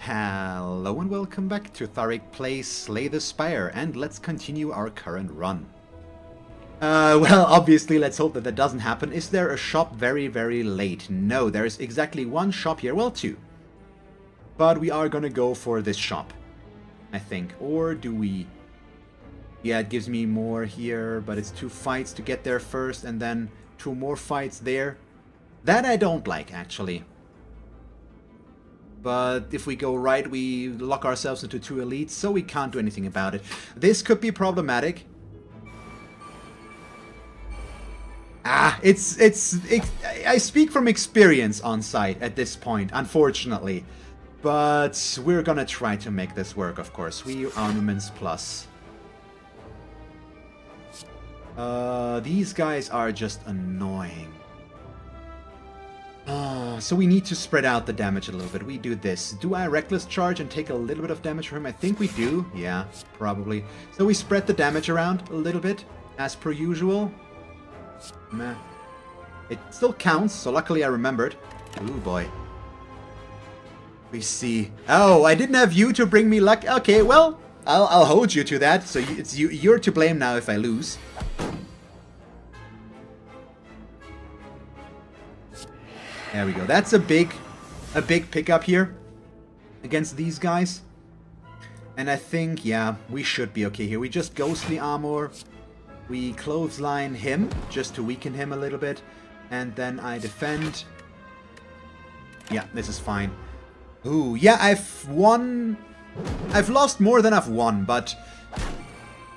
Hello and welcome back to Tharik Plays Slay the Spire, and let's continue our current run. Well, obviously, let's hope that that doesn't happen. Is there a shop very, very late? No, there's exactly one shop here. Well, two. But we are gonna go for this shop, I think. Or do we? Yeah, it gives me more here, but it's 2 fights to get there first, and then 2 more fights there. That I don't like, actually. But if we go right, we lock ourselves into 2 elites, so we can't do anything about it. This could be problematic. I speak from experience on site at this point, unfortunately. But we're gonna try to make this work, of course. We armaments plus. These guys are just annoying. So we need to spread out the damage a little bit. We do this. Do I reckless charge and take a little bit of damage from him? I think we do. Yeah, probably. So we spread the damage around a little bit, as per usual. Meh. It still counts, so luckily I remembered. Ooh, boy. We see. Oh, I didn't have you to bring me luck. Okay, well, I'll hold you to that. So you're to blame now if I lose. There we go. That's a big pickup here against these guys. And I think, yeah, we should be okay here. We just ghostly armor. We clothesline him just to weaken him a little bit. And then I defend. Yeah, this is fine. Ooh, yeah, I've won. I've lost more than I've won, but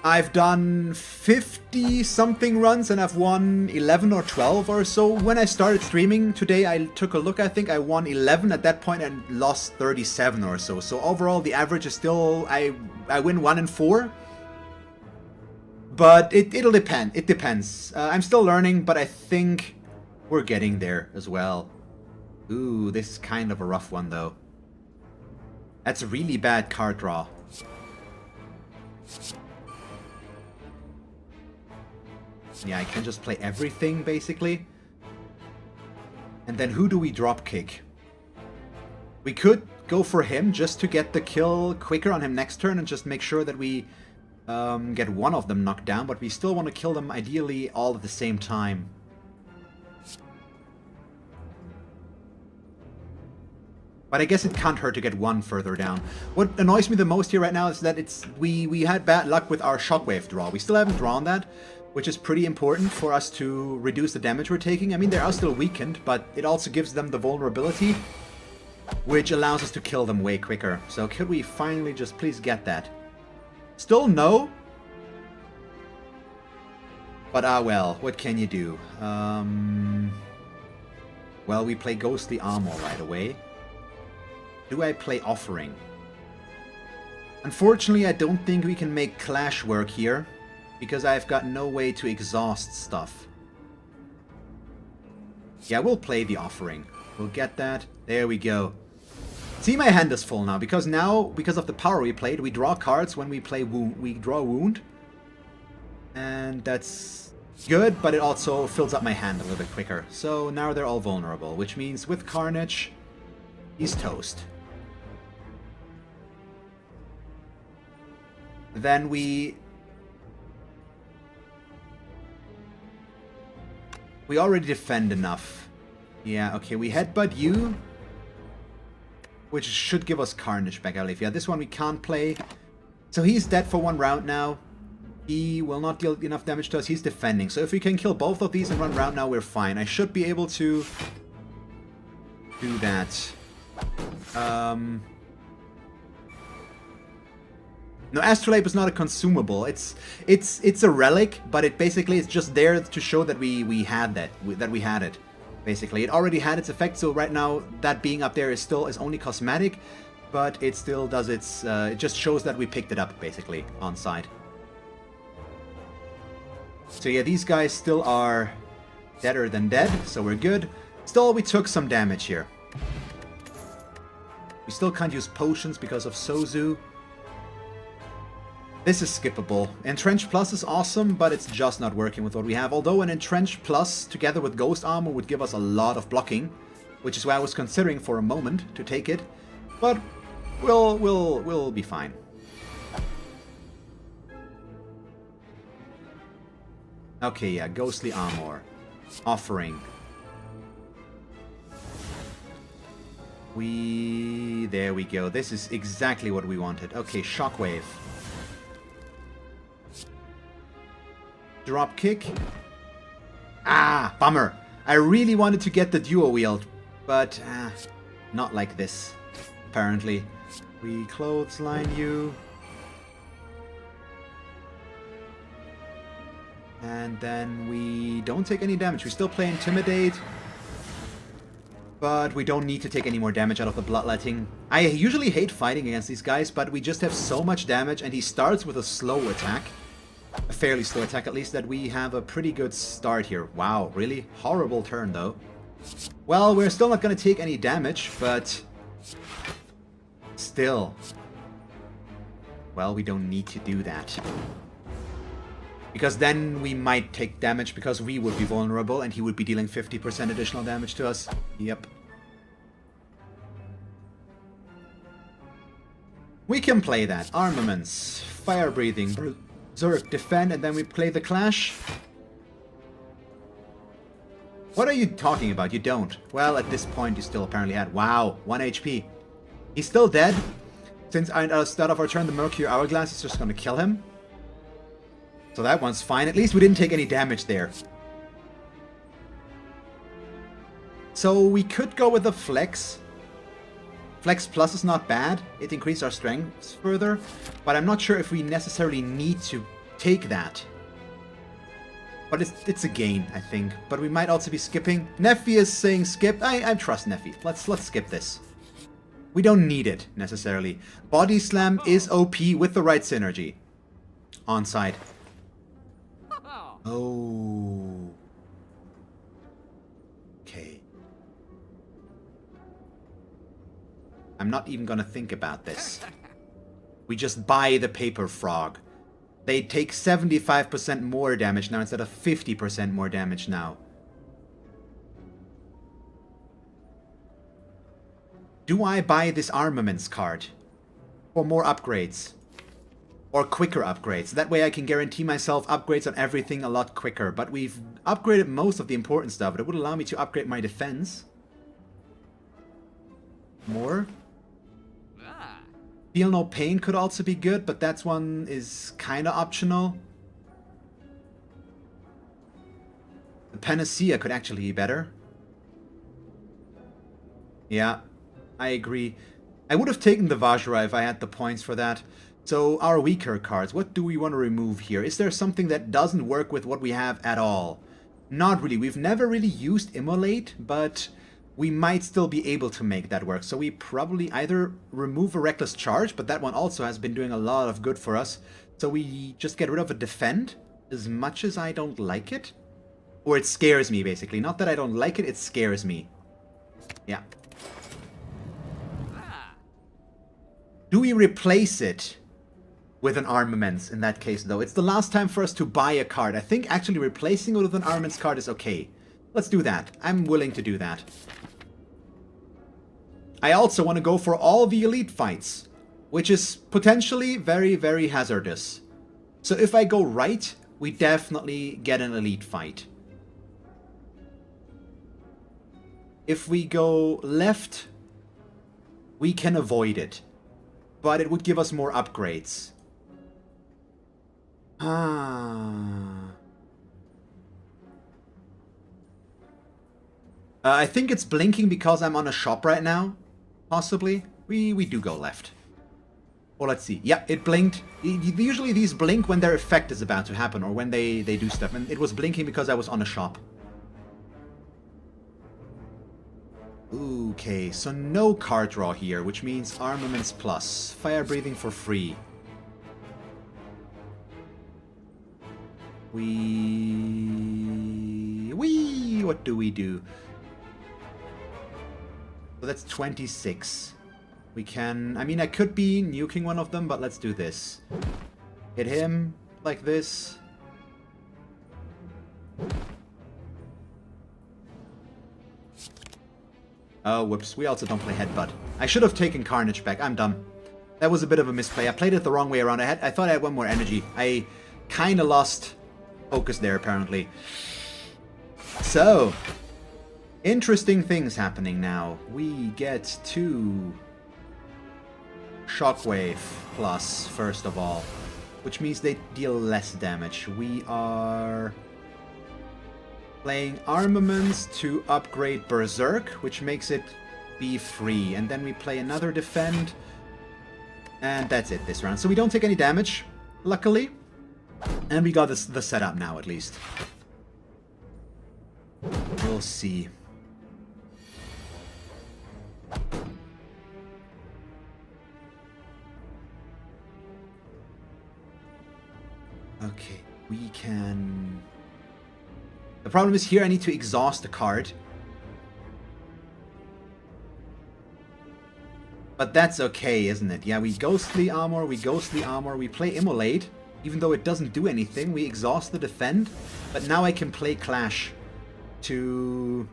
I've done 50-something runs and I've won 11 or 12 or so. When I started streaming today, I took a look. I think I won 11 at that point and lost 37 or so. So overall, the average is still, I win 1 in 4. But it'll depend. It depends. I'm still learning, but I think we're getting there as well. Ooh, this is kind of a rough one, though. That's a really bad card draw. Yeah, I can just play everything, basically. And then who do we drop kick? We could go for him just to get the kill quicker on him next turn and just make sure that we get one of them knocked down, but we still want to kill them ideally all at the same time. But I guess it can't hurt to get one further down. What annoys me the most here right now is that we had bad luck with our shockwave draw. We still haven't drawn that, which is pretty important for us to reduce the damage we're taking. I mean, they are still weakened, but it also gives them the vulnerability, which allows us to kill them way quicker. So could we finally just please get that? Still no? But well, what can you do? Well, we play Ghostly Armor right away. Do I play Offering? Unfortunately, I don't think we can make Clash work here, because I've got no way to exhaust stuff. Yeah, we'll play the Offering. We'll get that. There we go. See, my hand is full now, because of the power we played, we draw cards when we play Wound. We draw Wound. And that's good, but it also fills up my hand a little bit quicker. So now they're all vulnerable, which means with Carnage, he's toast. Then we already defend enough. Yeah, okay, we headbutt you, which should give us Carnage back, I believe. Yeah, this one we can't play. So he's dead for 1 round now. He will not deal enough damage to us. He's defending. So if we can kill both of these in 1 round now, we're fine. I should be able to do that. No, Astrolabe is not a consumable. It's a relic, but it basically is just there to show that we had it. Basically, it already had its effect. So right now, that being up there is only cosmetic, but it still does its. It just shows that we picked it up basically on site. So yeah, these guys still are deader than dead, so we're good. Still, we took some damage here. We still can't use potions because of Sozu. This is skippable. Entrench Plus is awesome, but it's just not working with what we have. Although an Entrench Plus together with Ghost Armor would give us a lot of blocking, which is why I was considering for a moment to take it. But We'll be fine. Okay, yeah, ghostly armor. Offering. There we go. This is exactly what we wanted. Okay, shockwave. Drop kick. Ah, bummer. I really wanted to get the dual wield, but not like this, apparently. We clothesline you. And then we don't take any damage. We still play Intimidate. But we don't need to take any more damage out of the Bloodletting. I usually hate fighting against these guys, but we just have so much damage, and he starts with a slow attack. A fairly slow attack, at least, that we have a pretty good start here. Wow, really? Horrible turn, though. Well, we're still not going to take any damage, but... still. Well, we don't need to do that. Because then we might take damage because we would be vulnerable and he would be dealing 50% additional damage to us. Yep. We can play that. Armaments, fire breathing, berserk, defend, and then we play the clash. What are you talking about? You don't. Well, at this point you still apparently had. Wow, 1 HP. He's still dead. Since at the start of our turn the Mercury Hourglass is just gonna kill him. So that one's fine. At least we didn't take any damage there. So we could go with the Flex. Flex Plus is not bad. It increased our strength further. But I'm not sure if we necessarily need to take that. But it's a gain, I think. But we might also be skipping. Neffy is saying skip. I trust Neffy. Let's skip this. We don't need it, necessarily. Body Slam is OP with the right synergy. On side. Oh. Okay. I'm not even gonna think about this. We just buy the Paper Frog. They take 75% more damage now instead of 50% more damage now. Do I buy this armaments card? For more upgrades? Or quicker upgrades. That way I can guarantee myself upgrades on everything a lot quicker. But we've upgraded most of the important stuff. It would allow me to upgrade my defense. More. Feel No Pain could also be good, but that one is kinda optional. The Panacea could actually be better. Yeah, I agree. I would have taken the Vajra if I had the points for that. So, our weaker cards, what do we want to remove here? Is there something that doesn't work with what we have at all? Not really. We've never really used Immolate, but we might still be able to make that work. So we probably either remove a Reckless Charge, but that one also has been doing a lot of good for us. So we just get rid of a Defend, as much as I don't like it. Or it scares me, basically. Not that I don't like it, it scares me. Yeah. Do we replace it with an armaments in that case, though? It's the last time for us to buy a card. I think actually replacing it with an armaments card is okay. Let's do that. I'm willing to do that. I also want to go for all the elite fights, which is potentially very, very hazardous. So if I go right, we definitely get an elite fight. If we go left, we can avoid it. But it would give us more upgrades. I think it's blinking because I'm on a shop right now. Possibly. We do go left. Well, let's see. Yeah, it blinked. Usually these blink when their effect is about to happen or when they do stuff. And it was blinking because I was on a shop. Okay, so no card draw here, which means Armaments Plus. Fire Breathing for free. What do we do? So that's 26. We can... I mean, I could be nuking one of them, but let's do this. Hit him like this. Oh, whoops. We also don't play Headbutt. I should have taken Carnage back. I'm dumb. That was a bit of a misplay. I played it the wrong way around. I thought I had one more energy. I kind of lost focus there, apparently. So, interesting things happening now. We get 2 Shockwave plus, first of all, which means they deal less damage. We are playing Armaments to upgrade Berserk, which makes it be free. And then we play another Defend. And that's it this round. So we don't take any damage, luckily. And we got the setup now, at least. We'll see. Okay, we can... The problem is here I need to exhaust the card. But that's okay, isn't it? Yeah, we Ghostly Armor, we play Immolate. Even though it doesn't do anything, we exhaust the Defend. But now I can play Clash to...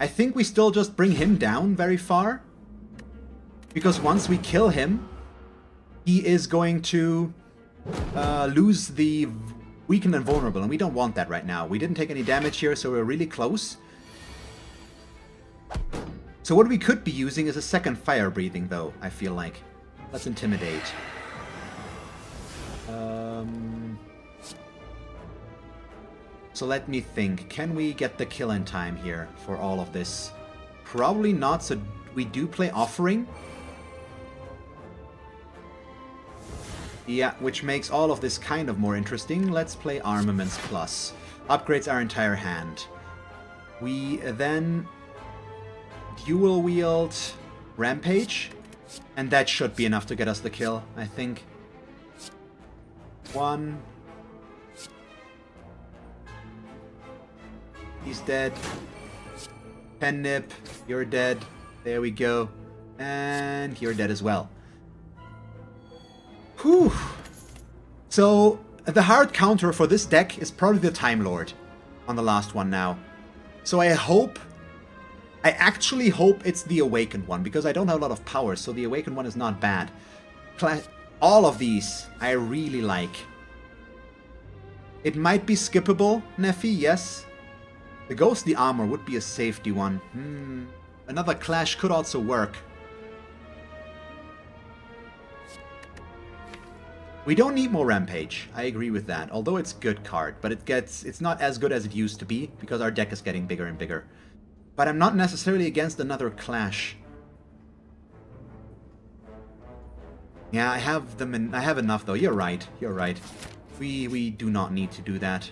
I think we still just bring him down very far. Because once we kill him, he is going to lose the Weakened and Vulnerable, and we don't want that right now. We didn't take any damage here, so we're really close. So what we could be using is a second Fire Breathing, though, I feel like. Let's Intimidate. So let me think. Can we get the kill in time here for all of this? Probably not, so we do play Offering. Yeah, which makes all of this kind of more interesting. Let's play Armaments Plus. Upgrades our entire hand. We then dual wield Rampage, and that should be enough to get us the kill, I think. 1. He's dead. Pen Nip, you're dead. There we go. And you're dead as well. Whew. So, the hard counter for this deck is probably the Time Lord on the last one now. So I actually hope it's the Awakened one, because I don't have a lot of power, so the Awakened one is not bad. All of these I really like. It might be skippable, Neffy, yes. The Ghostly Armor would be a safety one. Another Clash could also work. We don't need more Rampage, I agree with that, although it's a good card, but it's not as good as it used to be, because our deck is getting bigger and bigger. But I'm not necessarily against another Clash. Yeah, I have enough though, you're right. We do not need to do that.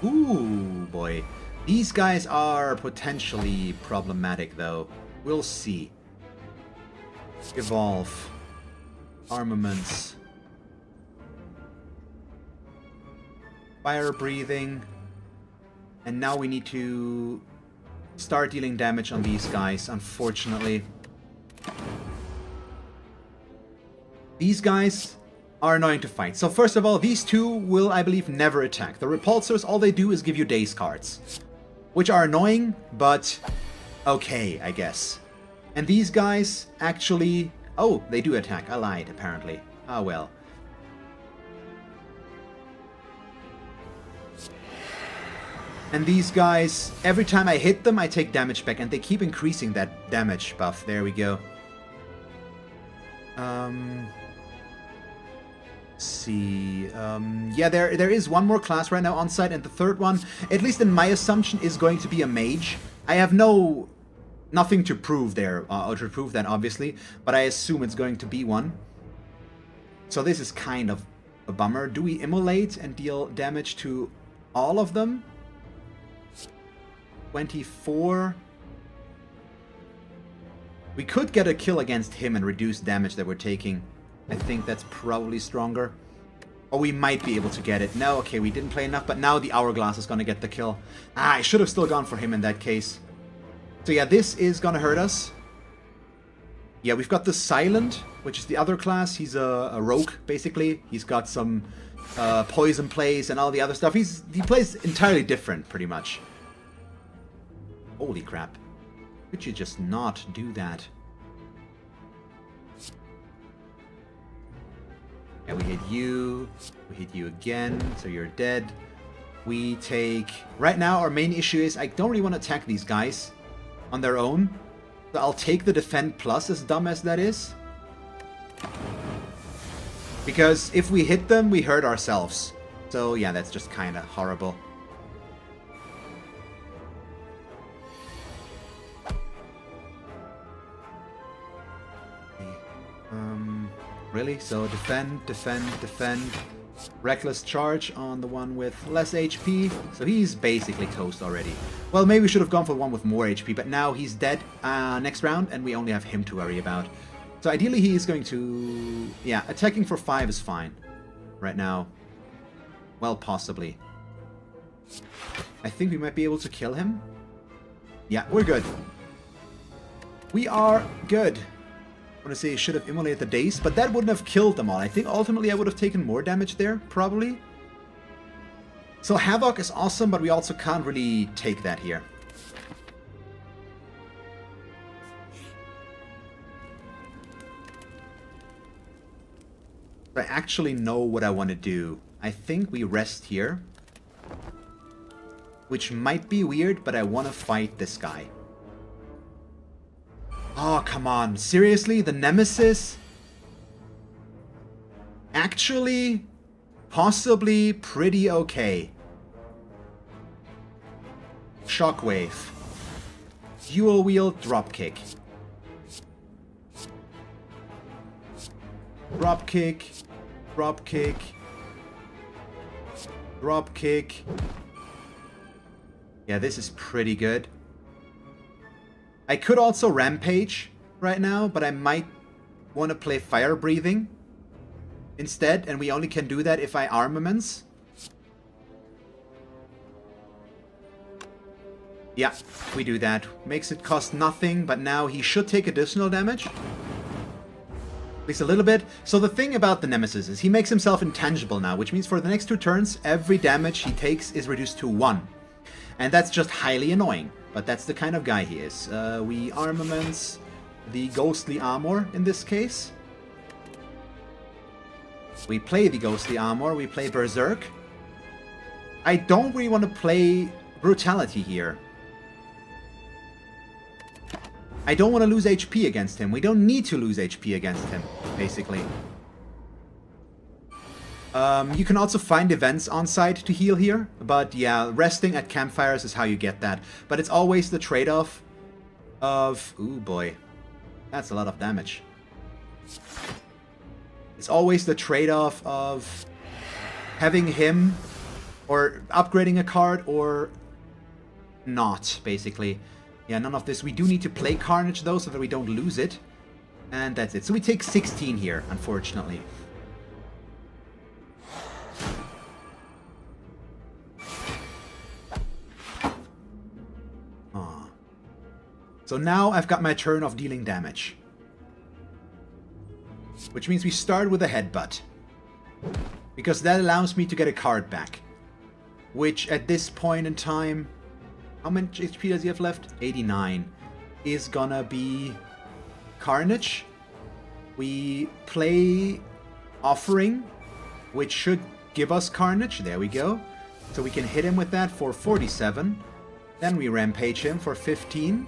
Ooh, boy. These guys are potentially problematic though. We'll see. Evolve. Armaments. Fire Breathing. And now we need to start dealing damage on these guys, unfortunately. These guys are annoying to fight. So first of all, these two will, I believe, never attack. The Repulsors, all they do is give you Daze cards, which are annoying, but okay, I guess. And these guys actually... Oh, they do attack. I lied, apparently. Ah, well. And these guys, every time I hit them, I take damage back, and they keep increasing that damage buff. There we go. Let's see. Yeah, there is one more class right now on site, and the third one, at least in my assumption, is going to be a mage. I have nothing to prove there, or to prove that, obviously, but I assume it's going to be one. So this is kind of a bummer. Do we immolate and deal damage to all of them? 24. We could get a kill against him and reduce damage that we're taking. I think that's probably stronger. Or we might be able to get it. No, okay, we didn't play enough, but now the Hourglass is going to get the kill. Ah, I should have still gone for him in that case. So yeah, this is going to hurt us. Yeah, we've got the Silent, which is the other class. He's a rogue, basically. He's got some poison plays and all the other stuff. He plays entirely different, pretty much. Holy crap. Could you just not do that? Yeah, we hit you. We hit you again, so you're dead. We take... Right now, our main issue is I don't really want to attack these guys on their own. So I'll take the defend plus, as dumb as that is. Because if we hit them, we hurt ourselves. So yeah, that's just kind of horrible. Really? So defend, defend, defend. Reckless charge on the one with less HP. So he's basically toast already. Well, maybe we should have gone for one with more HP, but now he's dead next round, and we only have him to worry about. So ideally he is going to... Yeah, attacking for 5 is fine. Right now. Well, possibly. I think we might be able to kill him. Yeah, we're good. We are good. I want to say he should have immolated the Daze, but that wouldn't have killed them all. I think ultimately I would have taken more damage there, probably. So Havoc is awesome, but we also can't really take that here. I actually know what I want to do. I think we rest here. Which might be weird, but I want to fight this guy. Oh, come on. Seriously? The Nemesis? Actually, possibly pretty okay. Shockwave. Dual wield dropkick. Dropkick. Dropkick. Dropkick. Yeah, this is pretty good. I could also Rampage right now, but I might want to play Fire Breathing instead, and we only can do that if I Armaments. Yeah, we do that. Makes it cost nothing, but now he should take additional damage. At least a little bit. So the thing about the Nemesis is he makes himself intangible now, which means for the next 2 turns, every damage he takes is reduced to 1. And that's just highly annoying. But that's the kind of guy he is. We Armaments the Ghostly Armor in this case. We play the Ghostly Armor. We play Berserk. I don't really want to play Brutality here. I don't want to lose HP against him. We don't need to lose HP against him, basically. You can also find events on site to heal here, but yeah, resting at campfires is how you get that. But it's always the trade-off of... Ooh boy, that's a lot of damage. It's always the trade-off of having him or upgrading a card or not, basically. Yeah, none of this. We do need to play Carnage though, so that we don't lose it. And that's it. So we take 16 here, unfortunately. So now I've got my turn of dealing damage. Which means we start with a Headbutt. Because that allows me to get a card back. Which at this point in time... How much HP does he have left? 89. Is gonna be Carnage. We play Offering, which should give us Carnage. There we go. So we can hit him with that for 47. Then we Rampage him for 15.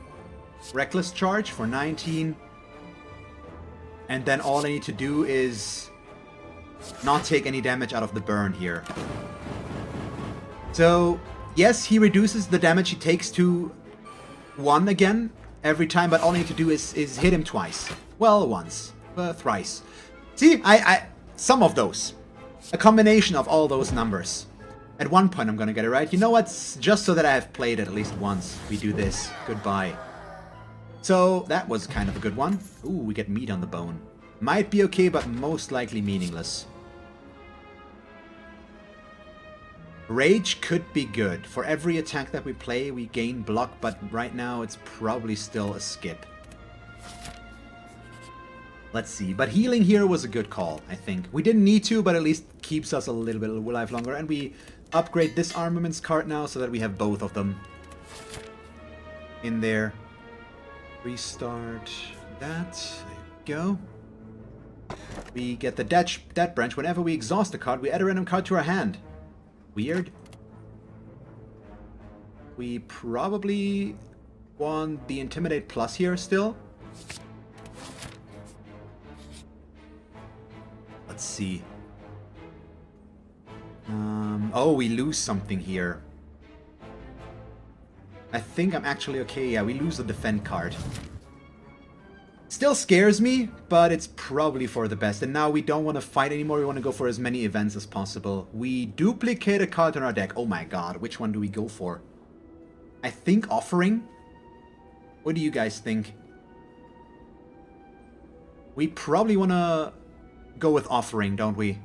Reckless Charge for 19. And then all I need to do is not take any damage out of the burn here. So, yes, he reduces the damage he takes to 1 again every time, but all I need to do is hit him twice. Well, once. Thrice. See, some of those. A combination of all those numbers. At one point I'm gonna get it right. You know what? Just so that I have played it at least once, we do this. Goodbye. So, that was kind of a good one. Ooh, we get meat on the bone. Might be okay, but most likely meaningless. Rage could be good. For every attack that we play, we gain block, but right now it's probably still a skip. Let's see. But healing here was a good call, I think. We didn't need to, but at least keeps us a little bit of life longer. And we upgrade this Armaments card now so that we have both of them. in there. Restart that. There we go. We get the Dead Branch. Whenever we exhaust a card, we add a random card to our hand. Weird. We probably want the Intimidate Plus here still. Let's see. Oh, we lose something here. I think I'm actually okay. Yeah, we lose the Defend card. Still scares me, but it's probably for the best. And now we don't want to fight anymore. We want to go for as many events as possible. We duplicate a card in our deck. Oh my god, which one do we go for? I think Offering. What do you guys think? We probably want to go with Offering, don't we?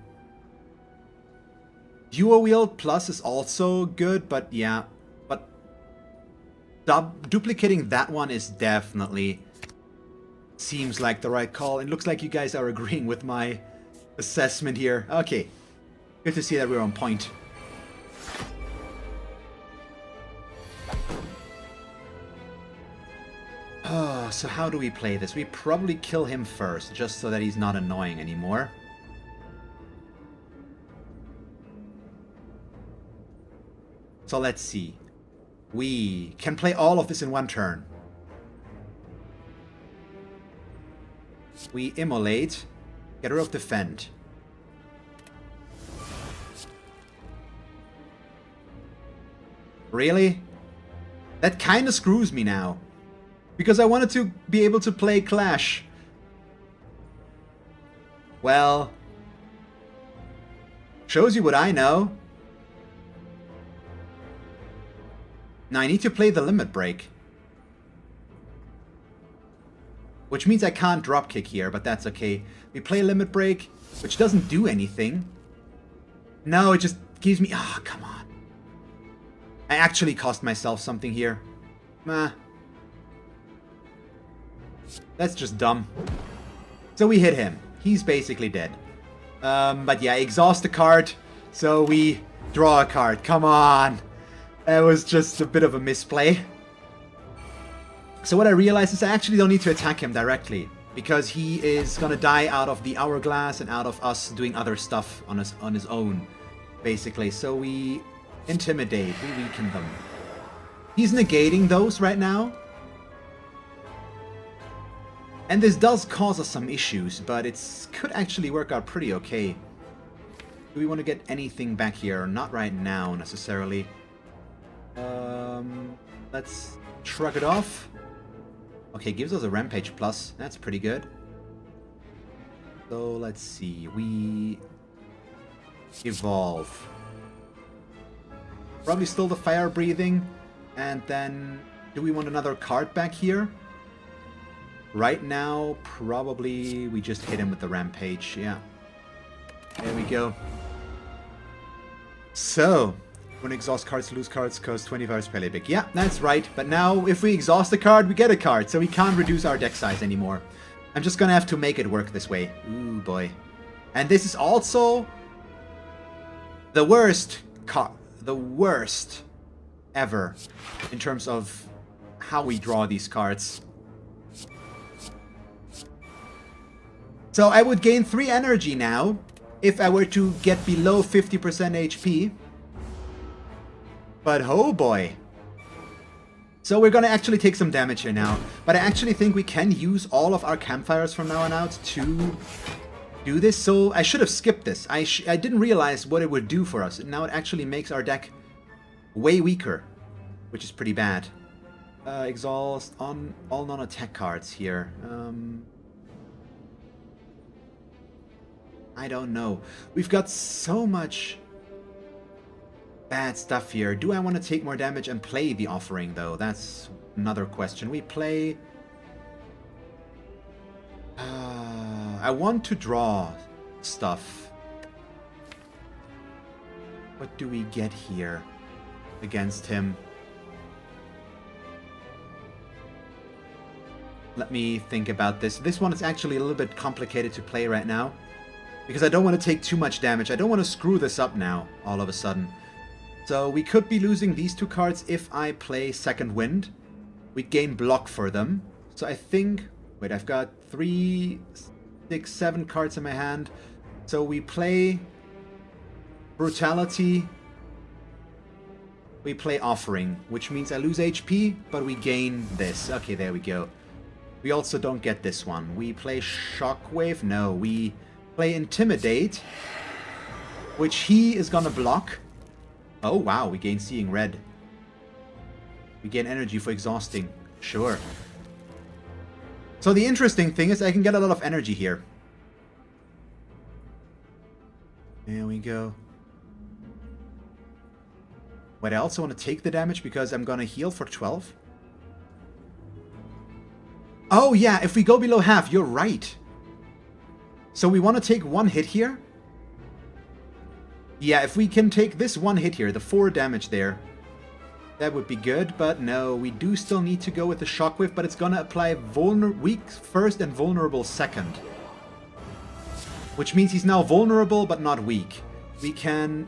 Dual Wield Plus is also good, but yeah. But duplicating that one is definitely... seems like the right call. It looks like you guys are agreeing with my assessment here. Okay. Good to see that we're on point. Oh, so how do we play this? We probably kill him first, just so that he's not annoying anymore. So let's see. We can play all of this in one turn. We Immolate, get rid of Defend. Really? That kind of screws me now. Because I wanted to be able to play Clash. Well... shows you what I know. Now I need to play the Limit Break. Which means I can't dropkick here, but that's okay. We play Limit Break, which doesn't do anything. No, it just gives me... ah, oh, come on. I actually cost myself something here. Nah. That's just dumb. So we hit him. He's basically dead. But yeah, exhaust the card. So we draw a card. Come on. That was just a bit of a misplay. So what I realized is I actually don't need to attack him directly, because he is gonna die out of the Hourglass and out of us doing other stuff on his own, basically. So we Intimidate, we weaken them. He's negating those right now. And this does cause us some issues, but it could actually work out pretty okay. Do we want to get anything back here? Not right now, necessarily. Let's shrug it off. Okay, gives us a Rampage Plus. That's pretty good. So, let's see. We evolve. Probably still the Fire Breathing. And then, do we want another card back here? Right now, probably we just hit him with the Rampage. Yeah. There we go. So, when exhaust cards, lose cards, cost 25 spell epic. Yeah, that's right. But now, if we exhaust a card, we get a card. So we can't reduce our deck size anymore. I'm just gonna have to make it work this way. Ooh, boy. And this is also the worst card. The worst ever in terms of how we draw these cards. So I would gain 3 energy now if I were to get below 50% HP. But oh boy. So we're gonna actually take some damage here now. But I actually think we can use all of our campfires from now on out to do this. So I should have skipped this. I didn't realize what it would do for us. Now it actually makes our deck way weaker, which is pretty bad. Exhaust on all non-attack cards here. I don't know. We've got so much bad stuff here. Do I want to take more damage and play the Offering, though? That's another question. We play... I want to draw stuff. What do we get here against him? Let me think about this. This one is actually a little bit complicated to play right now, because I don't want to take too much damage. I don't want to screw this up now, all of a sudden. So we could be losing these 2 cards if I play Second Wind. we gain block for them. So I think... Wait, I've got 3, 6, 7 cards in my hand. So we play Brutality. We play Offering, which means I lose HP, but we gain this. Okay, there we go. We also don't get this one. We play Shockwave. No, we play Intimidate, which he is gonna block. Oh, wow, we gain Seeing Red. We gain energy for exhausting. Sure. So the interesting thing is I can get a lot of energy here. There we go. Wait, I also want to take the damage because I'm gonna heal for 12. Oh yeah, if we go below half, you're right. So we want to take 1 hit here? Yeah, if we can take this 1 hit here, the 4 damage there, that would be good, but no, we do still need to go with the Shockwave, but it's gonna apply weak first and vulnerable second. Which means he's now vulnerable, but not weak. We can...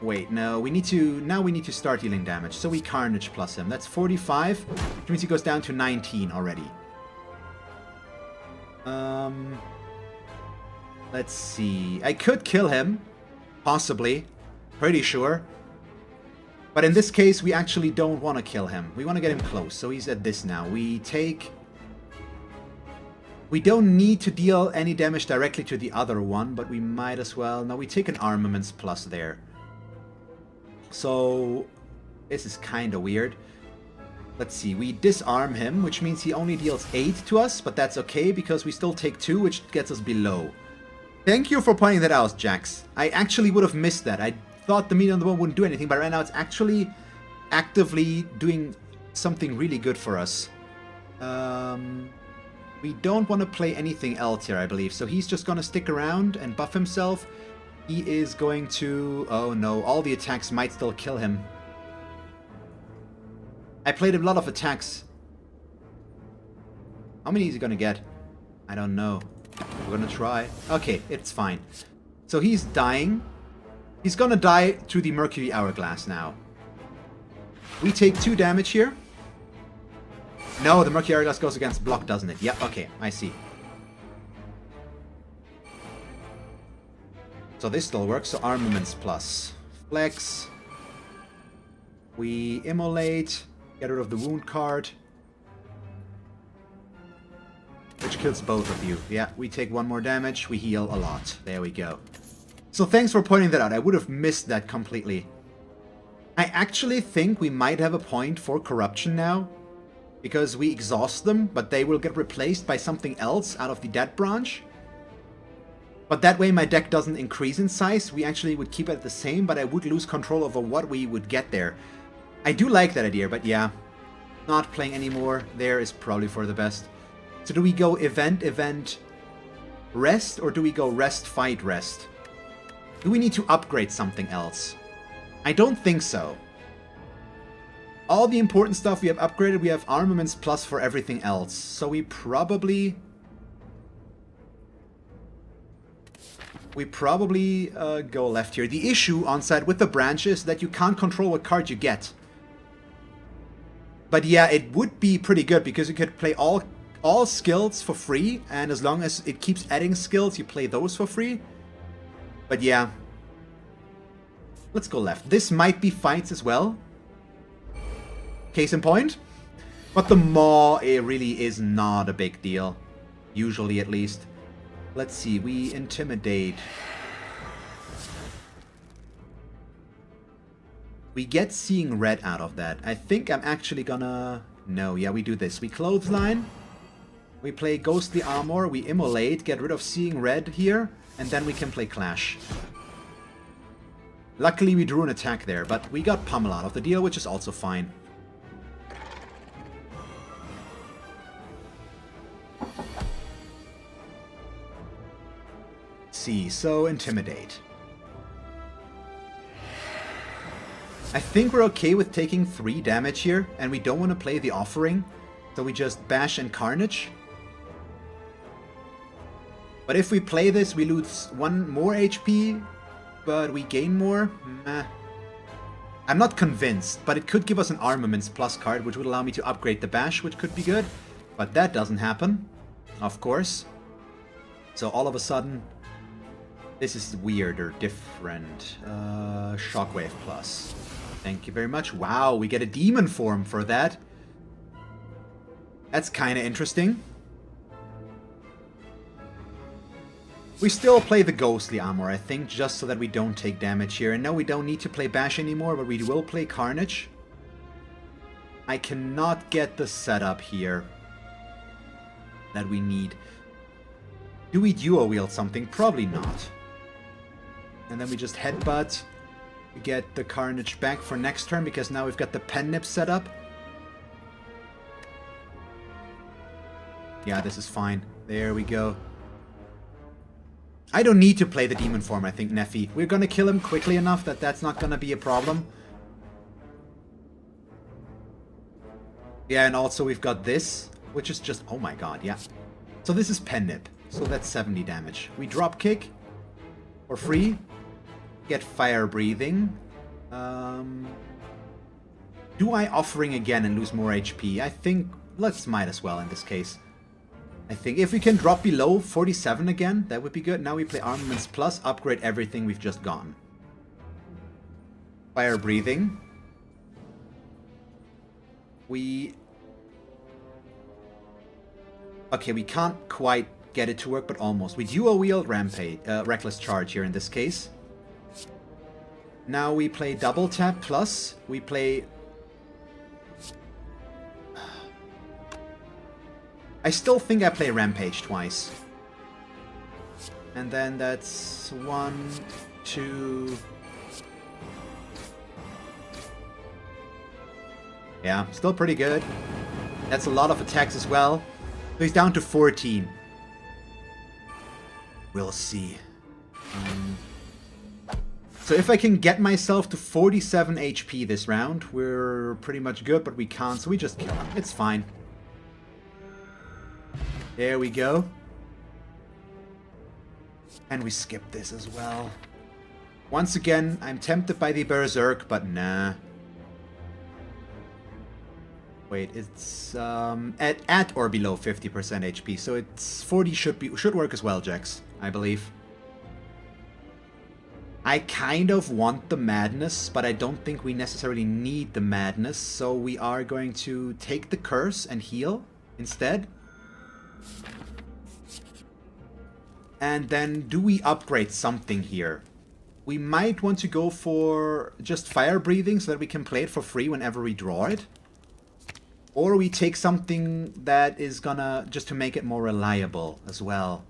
Wait, no, we need to... Now we need to start dealing damage, so we Carnage plus him. That's 45, which means he goes down to 19 already. Let's see. I could kill him, possibly. Pretty sure. But in this case, we actually don't want to kill him. We want to get him close, so he's at this now. We take... We don't need to deal any damage directly to the other one, but we might as well... No, we take an Armaments plus there. So... This is kind of weird. Let's see, we disarm him, which means he only deals 8 to us, but that's okay, because we still take 2, which gets us below. Thank you for pointing that out, Jax. I actually would have missed that. I thought the meat on the bone wouldn't do anything, but right now it's actually actively doing something really good for us. We don't want to play anything else here, I believe, so he's just going to stick around and buff himself. He is going to... Oh no, all the attacks might still kill him. I played a lot of attacks. How many is he gonna get? I don't know. We're gonna try. Okay, it's fine. So he's dying. He's gonna die through the Mercury Hourglass now. We take 2 damage here. No, the Mercury Hourglass goes against block, doesn't it? Yep, okay, I see. So this still works, so Armaments plus. Flex. We Immolate. Get rid of the wound card. Which kills both of you. Yeah, we take 1 more damage. We heal a lot. There we go. So thanks for pointing that out. I would have missed that completely. I actually think we might have a point for Corruption now. Because we exhaust them, but they will get replaced by something else out of the Dead branch. But that way my deck doesn't increase in size. We actually would keep it the same, but I would lose control over what we would get there. I do like that idea, but yeah, not playing anymore there is probably for the best. So do we go event, rest, or do we go rest, fight, rest? Do we need to upgrade something else? I don't think so. All the important stuff we have upgraded, we have Armaments plus for everything else. So we probably go left here. The issue on side with the branch is that you can't control what card you get. But yeah, it would be pretty good because you could play all skills for free, and as long as it keeps adding skills, you play those for free. But yeah. Let's go left. This might be fights as well. Case in point. But the Maw, it really is not a big deal. Usually, at least. Let's see, we Intimidate. We get Seeing Red out of that. I think I'm actually gonna... No, yeah, we do this. We Clothesline. We play Ghostly Armor. We Immolate. Get rid of Seeing Red here. And then we can play Clash. Luckily, we drew an attack there. But we got Pummel out of the deal, which is also fine. See, so Intimidate. I think we're okay with taking 3 damage here, and we don't want to play the Offering, so we just Bash and Carnage. But if we play this, we lose 1 more HP, but we gain more. Meh. I'm not convinced, but it could give us an Armaments Plus card, which would allow me to upgrade the Bash, which could be good. But that doesn't happen, of course. So all of a sudden, this is weird or different. Shockwave Plus. Thank you very much. Wow, we get a Demon form for that. That's kind of interesting. We still play the Ghostly Armor, I think, just so that we don't take damage here. And no, we don't need to play Bash anymore, but we will play Carnage. I cannot get the setup here that we need. Do we duo wield something? Probably not. And then we just headbutt. We get the Carnage back for next turn, because now we've got the Pen Nip set up. Yeah, this is fine. There we go. I don't need to play the Demon form, I think, Neffy. We're gonna kill him quickly enough that that's not gonna be a problem. Yeah, and also we've got this, which is just... Oh my god, yeah. So this is Pen Nip. So that's 70 damage. We drop kick for free. Get Fire Breathing. Do I Offering again and lose more HP? I think... might as well in this case. I think if we can drop below 47 again, that would be good. Now we play Armaments Plus, upgrade everything we've just gotten. Fire Breathing. Okay, we can't quite get it to work, but almost. We duo wield Rampage, Reckless Charge here in this case. Now we play Double Tap Plus. We play... I still think I play Rampage twice. And then that's 1, 2... Yeah, still pretty good. That's a lot of attacks as well. So he's down to 14. We'll see. So if I can get myself to 47 HP this round, we're pretty much good, but we can't, so we just kill him. It's fine. There we go. And we skip this as well. Once again, I'm tempted by the Berserk, but nah. Wait, it's at or below 50% HP, so it's 40 should work as well, Jax, I believe. I kind of want the Madness, but I don't think we necessarily need the Madness, so we are going to take the Curse and heal instead. And then do we upgrade something here? We might want to go for just Fire Breathing so that we can play it for free whenever we draw it. Or we take something that is gonna, just to make it more reliable as well.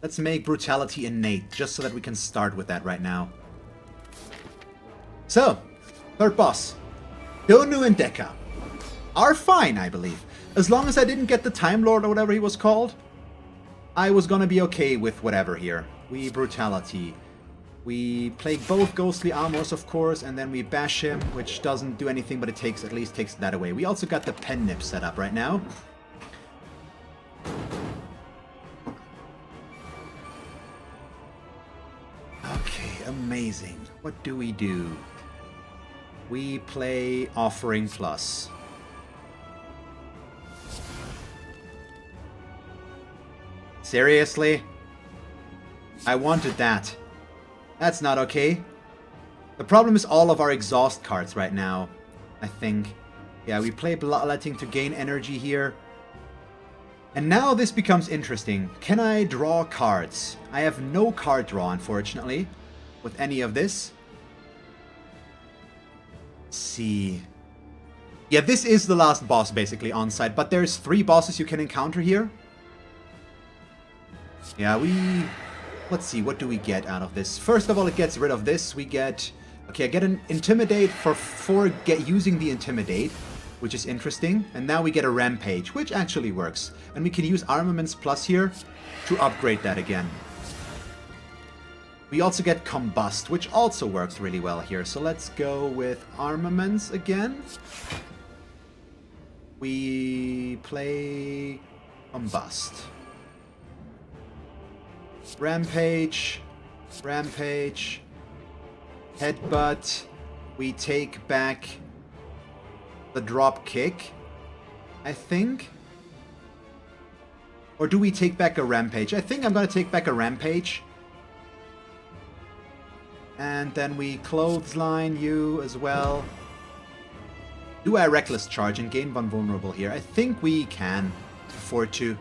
Let's make Brutality Innate, just so that we can start with that right now. So, third boss. Donu and Deka are fine, I believe. As long as I didn't get the Time Lord or whatever he was called, I was gonna be okay with whatever here. We Brutality. We play both Ghostly Armors, of course, and then we bash him, which doesn't do anything, but it takes at least takes that away. We also got the Pen Nip set up right now. Okay, amazing. What do? We play Offering Plus. Seriously? I wanted that. That's not okay. The problem is all of our exhaust cards right now, I think. Yeah, we play Bloodletting to gain energy here. And now this becomes interesting. Can I draw cards? I have no card draw, unfortunately, with any of this. Let's see. Yeah, this is the last boss, basically, on site. But there's 3 bosses you can encounter here. Yeah, let's see, what do we get out of this? First of all, it gets rid of this. We get... Okay, I get an Intimidate for using the Intimidate, which is interesting. And now we get a Rampage, which actually works. And we can use Armaments Plus here to upgrade that again. We also get Combust, which also works really well here. So let's go with Armaments again. We play Combust. Rampage, Rampage, Headbutt. We take back the drop kick, I think. Or do we take back a rampage? I think I'm gonna take back a rampage. And then we clothesline you as well. Do I reckless charge and gain one vulnerable here? I think we can afford to.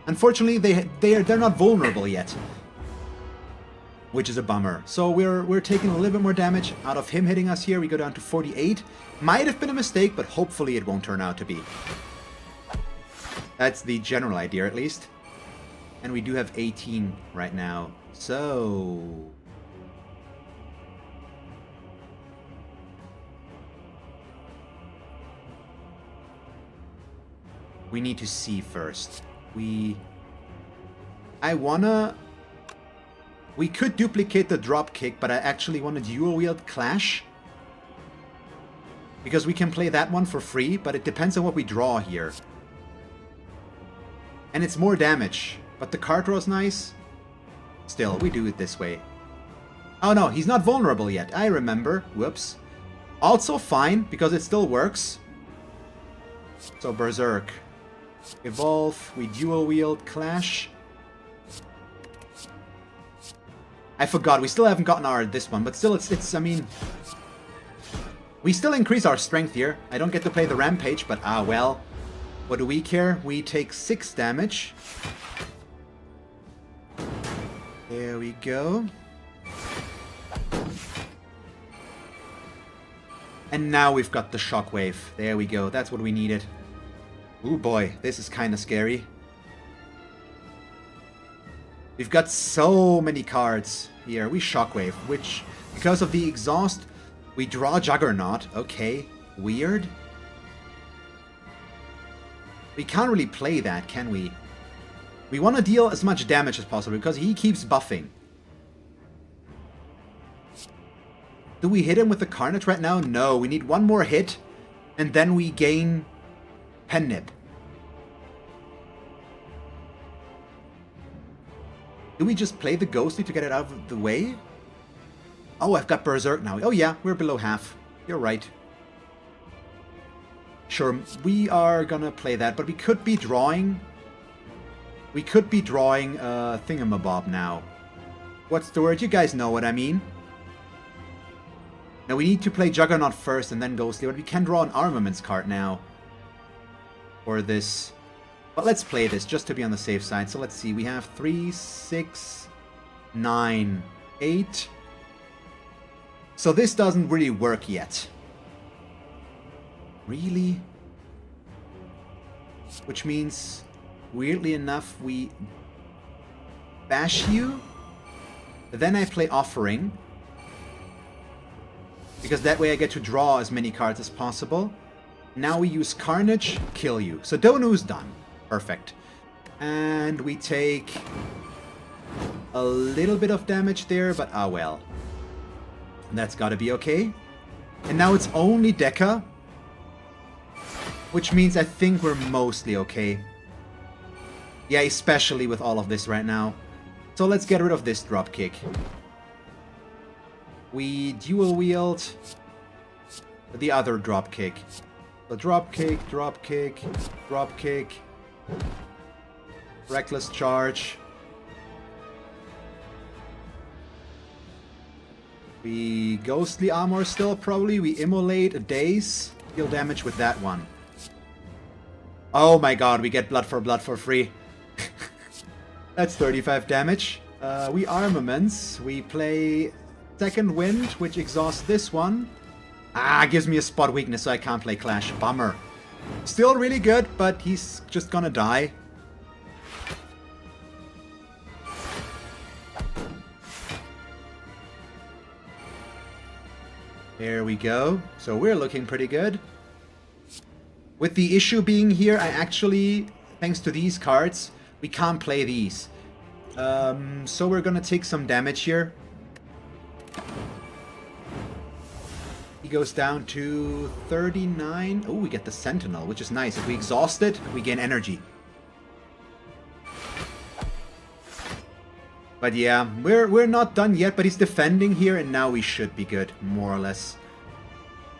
Unfortunately, they're not vulnerable yet, which is a bummer. So we're taking a little bit more damage out of him hitting us here. We go down to 48. Might have been a mistake, but hopefully it won't turn out to be. That's the general idea, at least. And we do have 18 right now. So we need to see first. We could duplicate the drop kick, but I actually want a dual wield clash. Because we can play that one for free, but it depends on what we draw here. And it's more damage, but the card draw is nice. Still, we do it this way. Oh no, he's not vulnerable yet, I remember. Whoops. Also fine, because it still works. So Berserk. Evolve, we dual wield clash. I forgot, we still haven't gotten our this one, but still it's I mean, we still increase our strength here. I don't get to play the rampage, but well. What do we care? We take 6 damage. There we go. And now we've got the shockwave. There we go, that's what we needed. Ooh boy, this is kind of scary. We've got so many cards here. We shockwave, which, because of the exhaust, we draw Juggernaut. Okay, weird. We can't really play that, can we? We want to deal as much damage as possible, because he keeps buffing. Do we hit him with the Carnage right now? No, we need one more hit, and then we gain Pen Nip. Do we just play the Ghostly to get it out of the way? Oh, I've got Berserk now. Oh yeah, we're below half. You're right. Sure, we are gonna play that, but we could be drawing... We could be drawing Thingamabob now. What's the word? You guys know what I mean. Now we need to play Juggernaut first and then Ghostly, but we can draw an Armaments card now. Or this. But let's play this just to be on the safe side. So let's see, we have 3, 6, 9, 8. So this doesn't really work yet. Really? Which means, weirdly enough, we bash you. Then I play Offering. Because that way I get to draw as many cards as possible. Now we use Carnage, kill you. So Donu's done. Perfect. And we take a little bit of damage there, but well. That's gotta be okay. And now it's only Deca. Which means I think we're mostly okay. Yeah, especially with all of this right now. So let's get rid of this dropkick. We dual wield the other dropkick. The dropkick, dropkick, dropkick. Reckless charge. We ghostly armor still probably. We immolate a daze. Deal damage with that one. Oh my god, we get blood for free. That's 35 damage. We armaments. We play Second Wind, which exhausts this one. Gives me a spot weakness, so I can't play Clash. Bummer. Still really good, but he's just gonna die. There we go. So we're looking pretty good. With the issue being here, I actually, thanks to these cards, we can't play these. So we're gonna take some damage here. He goes down to 39. Oh, we get the Sentinel, which is nice. If we exhaust it, we gain energy. But yeah, we're not done yet, but he's defending here, and now we should be good, more or less.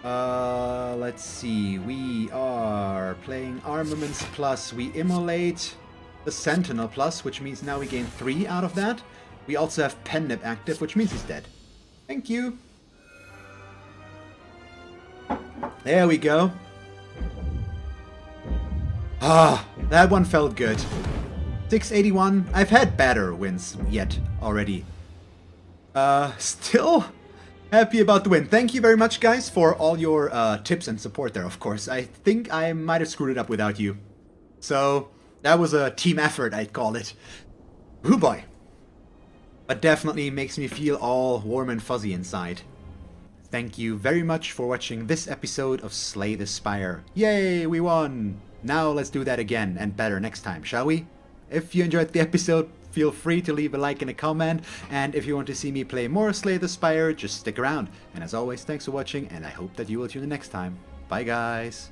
Let's see. We are playing Armaments Plus. We immolate the Sentinel Plus, which means now we gain 3 out of that. We also have Pen Nip active, which means he's dead. Thank you. There we go. Ah, that one felt good. 681. I've had better wins yet already. Still happy about the win. Thank you very much, guys, for all your tips and support there, of course. I think I might have screwed it up without you. So, that was a team effort, I'd call it. Hoo boy. But definitely makes me feel all warm and fuzzy inside. Thank you very much for watching this episode of Slay the Spire. Yay, we won! Now let's do that again, and better next time, shall we? If you enjoyed the episode, feel free to leave a like and a comment, and if you want to see me play more Slay the Spire, just stick around. And as always, thanks for watching, and I hope that you will tune in next time. Bye guys!